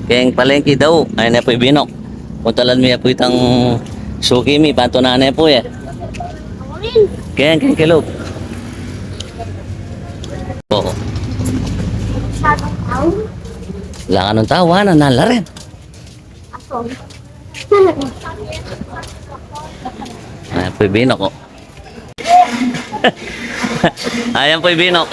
Kaya palengke daw. Ay na po ibinok. Puntalan mo po itang suki mi. Panto na po eh. Kaya kilog. Oo. Wala ka nung tawa na nalarin. Ayan po ibinok ko. Ayan po ibinok.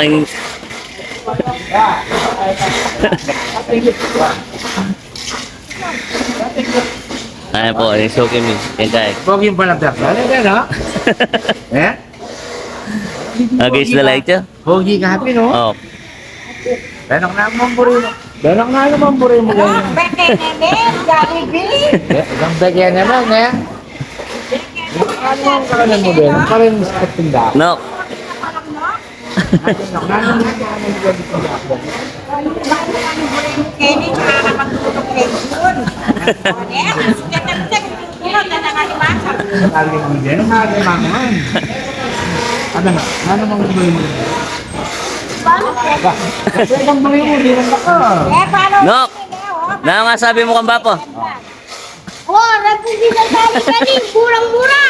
Ayan po, suki mi. Kaya Pogi yung panagdak. Ano yan, no? Eh? guys, lalay siya. Pogi ka happy, no? Oh. Benak na ang mamburi mo. Benak na ang mamburi mo. Beke nene, Jollibee. Isang beke naman, eh. Ano ang kakanan mo din? Ang karin mo sa tindahan. No. Kenny, tsaka ka magtulog lesson. Saling mo din. Ang mga naman. Ano na? Ano mang bumili mo? Kasi ang bumili mo, di lang ako. Eh, paano? No. Na nga sabi mo kang bapo. Oh, Republic ng Jollibee, murang-mura.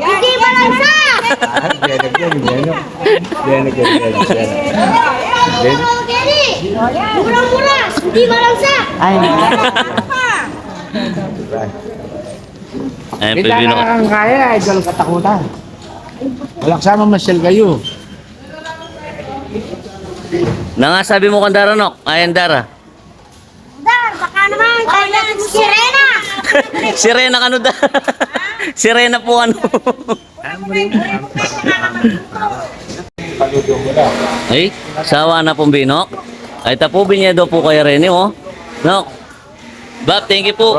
Hindi malansa. Murang-mura, hindi malansa. Ayan po Kita ibinok. na kang kaya, idol katakutan. Walang sama masyal kayo. Na nga sabi mo kang Dara, Nok. Ayan, Dara. Dar, baka naman, kaya sirena. Sirena ka no, Dara. Sirena po ano. Paludo mo daw. Ay, sawa na pong binok. Ay, tapo binyedo po kay Rene, oh. Nok. Bab, thank you po.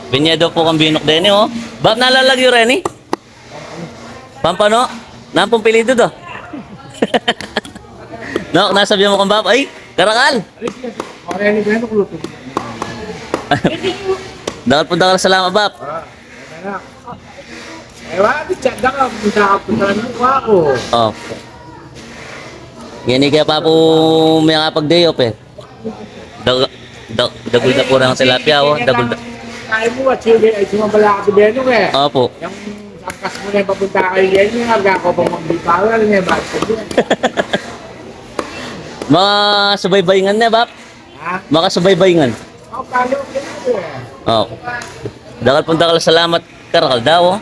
Binyedo po kang binok din, oh. Bab, nalalagyo, Rene. Pampano? Nampong pilido do. Nok, nasabi mo kang Bab. Ay, karakal. Marami ka ito kuluto. Dakal salamat, Bab. Eh, wala, chat na ka. Punta ng mukha ko. Oh. Yan kaya pa po may kapag-day off eh. Dagul na po ng tilapia, oh. Dagul na. Kaya mo, at sige, ay sumabala ka sa Benong eh. Opo. Yung sangkas mo na yung papunta kayo yan, yung ako pa magbipawal niya, bakit yun? Mga subaybayngan na, Bap. Ha? Mga subaybayngan. Oh, palo ka eh. Oh. Dakal salamat karakal daw, oh.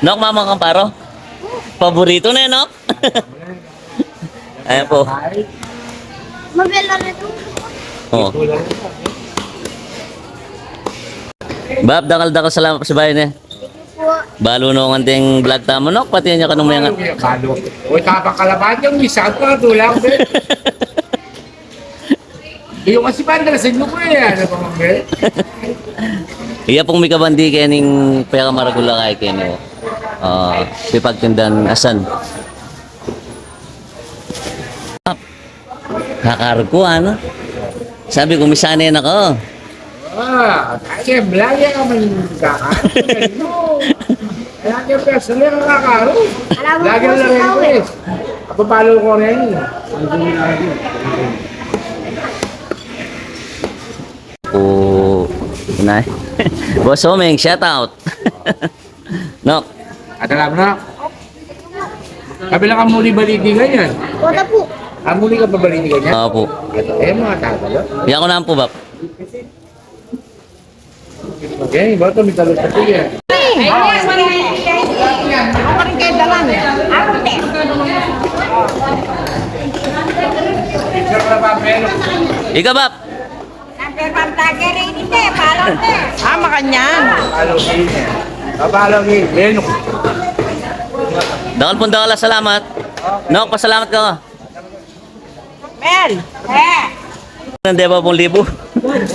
Nok, mamang kamparo. Paborito na, Nok. Ayan po. Ay, Mabela na ito. Oh. kulang mo. Bap, dakal salamat sa bayan eh. Balo no ng ting vlog tamo, Nok. Pati niya kanong mga. Palo. Uy, tapang kalaban yung isa ko, tulang ko. Yung kasi pandalasin mo ko eh, ano ba mga be? Iya pong may kabandi kaya ning pera maragula kay kene. Pipagtindan asan. Kakargo ano? Sabi ko misana yan ako. Kasi blaya ka man kakaroon. Kaya kaya personal yung kakaroon. Alam mo Lagi po na si lang Tao rin eh. ko Papalo ko rin. Oh, kunay. Boss Omeng, shout out. Nok. At alam na, kabila ka muli baliti ganyan. Wala po. Muli ka pa baliti ganyan? Opo. Eh, mga tatalo. Yan ko na po, Bap. Okay, bato may talo sa tiya. Ako rin kayo dalan. Ako te. Picture na ba, pero? Ika, Bap. Number 1 tagger rin ite. Palong te. Makanyan. Papalo kayo niya. Papalo kayo. Benok. Dakal salamat. Nok, pasalamat ka. Mel. Eh. Hindi ba pong libo?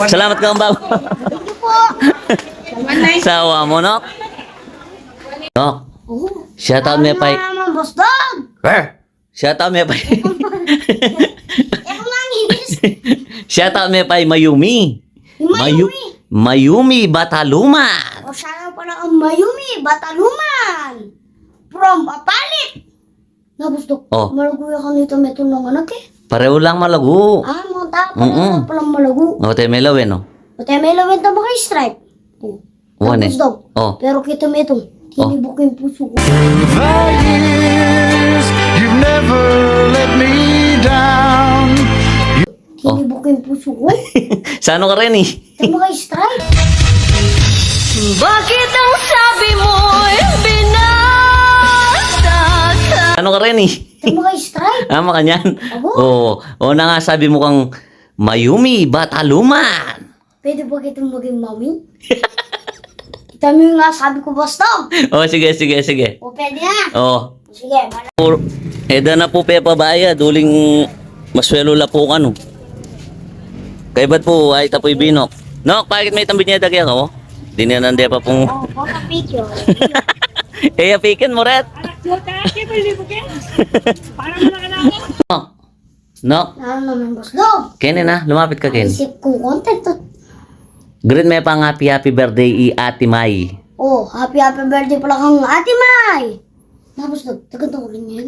Salamat ka, Bap. Ito po. Sawa mo, Nok. Nok. Shout out me pay. Mama, boss dog. Shout out me pay. Ako lang inis. Shout out me pay Mayumi. Mayumi. Mayumi Bataluman. O sana pala ang Mayumi, Bataluman. From Apalit. Nabustok. Oh. Malaguya ka nito meto ng anak eh. Pareho lang malago. Ah, mga tao Mm-mm. pala palang malago. O, tayo may lawin, no? Pati may lawin na baka stripe. Oh. One eh. Tapos daw. Oh. Pero kita mo itong, tinibok yung puso ko. The years you've never let me down. Tinibok yung puso ko. Sa ano ka rin eh? Ito baka stripe. Bakit ang sabi mo'y binasa? Ano ka rin eh? Ito baka stripe. Tama ka niyan? Abo. Oo. O na nga sabi mo kang Mayumi Bataluman. Pwede ba kitang maging mami? Kita mo yung nga sabi ko, basta. O sige, sige, sige. O, pwede na. O. Sige, bala. Eda na po Pepa Baya. Duling maswelo la po ka no. Kay ba't po ay tapoy binok. No, bakit may tambit niya dagya ka o? Di na nande pa pong... O, baka picture. Eh, pikin mo ret. No. Ano naman, basta. Ken na, lumapit ka Ken. Isip kong content to. Greet may pang happy birthday i Ate Mai. Oh, happy birthday pala kang Ate Mai. Tapos nagtaganda ko rin yan.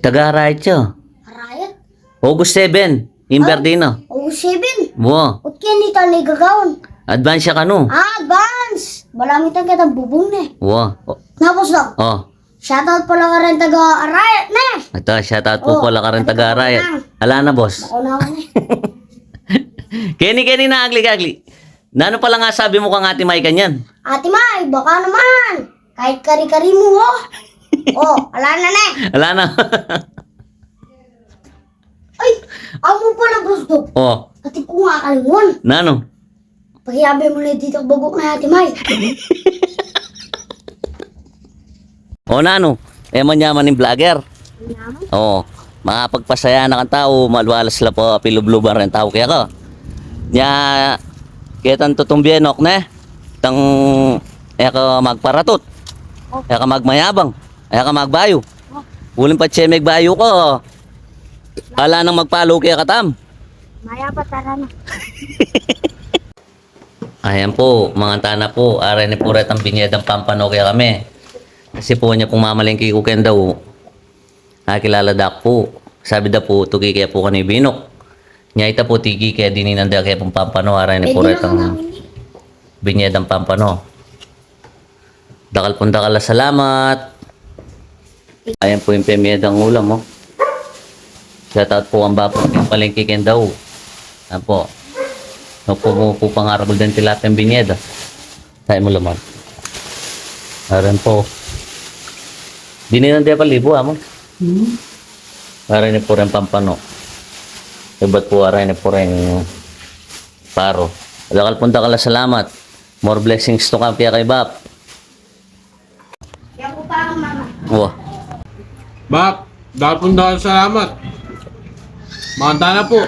Taga-right siya. Arayat. August 7. Yung birthday no. O, 7. Mo. Ut kaya ni tali gagawin. Advance siya ka no. Advance! Balangit ang kitang bubong na. Wo. Tapos daw, Oh. shoutout pala ka rin taga Arayat na. Ito, shoutout po Oh, pala ka rin taga-right. Ala na boss. Ako na ako na. Kenny na agli-agli. Nano pala nga sabi mo kang Ate Mai kanyan? Ate Mai, baka naman. Kahit kari-kari mo, oh. Oh, ala na na. Ala na. Ay, amo pala gusto. oh. Ati ko nga kalingon. Nano? Pakiyabi mo na dito bagok na Ate Mai. O nano? Eman yaman ng vlogger. Oo. Makapagpasaya na kang tao, malwalas la po, pilubluban rin tao kaya ka. Nya, kaya tan tutumbienok ne. Tang, ka magparatot. Kaya ka magmayabang. Kaya ka magbayo. Uling pa siya magbayo ko. Ala nang magpalo kaya katam. Maya pa tara na. Ayan po, mga tana po, aray ni Puret ang binyedang pampano kaya kami. Kasi po niya pong mamalingki ko kaya daw. Nakilala dak po. Sabi da po, tugi kaya po kani binok. Nya ita po tigi kaya dininanda kaya pong pampano, aray ni Puret ang binyedang pampano. Dakal pong dakal na salamat. Ayan po yung pemyedang ulam, oh. Shoutout po ang bapong yung palengke kaya daw. Ayan po. No po pangarabol din tilapia ang binyeda. Tayo mo laman. Aran po. Dininan dia palibo amo. Aran ni po rin pampano. Iba't po aran ni po rin paro. Dakal punta ka salamat. More blessings to come kay Bap. Yan po pa ang mama. Wah. Bak, dahil po salamat. Mga tana po.